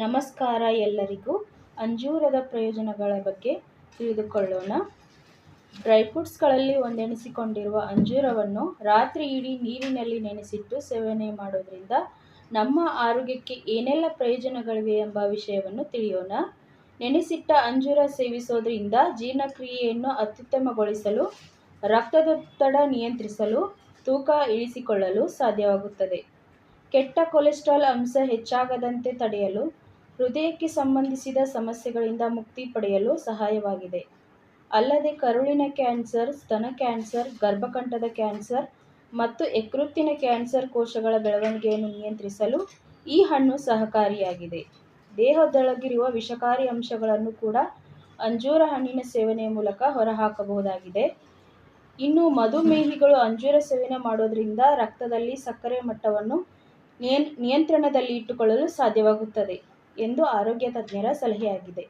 ನಮಸ್ಕಾರ ಎಲ್ಲರಿಗೂ. ಅಂಜೂರದ ಪ್ರಯೋಜನಗಳ ಬಗ್ಗೆ ತಿಳಿದುಕೊಳ್ಳೋಣ. ಡ್ರೈ ಫ್ರೂಟ್ಸ್ಗಳಲ್ಲಿ ಒಂದೆನಿಸಿಕೊಂಡಿರುವ ಅಂಜೂರವನ್ನು ರಾತ್ರಿ ಇಡೀ ನೀರಿನಲ್ಲಿ ನೆನೆಸಿಟ್ಟು ಸೇವನೆ ಮಾಡೋದ್ರಿಂದ ನಮ್ಮ ಆರೋಗ್ಯಕ್ಕೆ ಏನೆಲ್ಲ ಪ್ರಯೋಜನಗಳಿವೆ ಎಂಬ ವಿಷಯವನ್ನು ತಿಳಿಯೋಣ. ನೆನೆಸಿಟ್ಟ ಅಂಜೂರ ಸೇವಿಸೋದ್ರಿಂದ ಜೀರ್ಣಕ್ರಿಯೆಯನ್ನು ಅತ್ಯುತ್ತಮಗೊಳಿಸಲು, ರಕ್ತದೊತ್ತಡ ನಿಯಂತ್ರಿಸಲು, ತೂಕ ಇಳಿಸಿಕೊಳ್ಳಲು ಸಾಧ್ಯವಾಗುತ್ತದೆ. ಕೆಟ್ಟ ಕೊಲೆಸ್ಟ್ರಾಲ್ ಅಂಶ ಹೆಚ್ಚಾಗದಂತೆ ತಡೆಯಲು, ಹೃದಯಕ್ಕೆ ಸಂಬಂಧಿಸಿದ ಸಮಸ್ಯೆಗಳಿಂದ ಮುಕ್ತಿ ಪಡೆಯಲು ಸಹಾಯವಾಗಿದೆ. ಅಲ್ಲದೆ ಕರುಳಿನ ಕ್ಯಾನ್ಸರ್, ಸ್ತನ ಕ್ಯಾನ್ಸರ್, ಗರ್ಭಕಂಠದ ಕ್ಯಾನ್ಸರ್ ಮತ್ತು ಯಕೃತ್ತಿನ ಕ್ಯಾನ್ಸರ್ ಕೋಶಗಳ ಬೆಳವಣಿಗೆಯನ್ನು ನಿಯಂತ್ರಿಸಲು ಈ ಹಣ್ಣು ಸಹಕಾರಿಯಾಗಿದೆ. ದೇಹದೊಳಗಿರುವ ವಿಷಕಾರಿ ಅಂಶಗಳನ್ನು ಕೂಡ ಅಂಜೂರ ಹಣ್ಣಿನ ಸೇವನೆಯ ಮೂಲಕ ಹೊರಹಾಕಬಹುದಾಗಿದೆ. ಇನ್ನು ಮಧುಮೇಹಿಗಳು ಅಂಜೂರ ಸೇವನೆ ಮಾಡೋದ್ರಿಂದ ರಕ್ತದಲ್ಲಿ ಸಕ್ಕರೆ ಮಟ್ಟವನ್ನು ನಿಯಂತ್ರಣದಲ್ಲಿ ಇಟ್ಟುಕೊಳ್ಳಲು ಸಾಧ್ಯವಾಗುತ್ತದೆ ಎಂದು ಆರೋಗ್ಯ ತಜ್ಞರ ಸಲಹೆಯಾಗಿದೆ.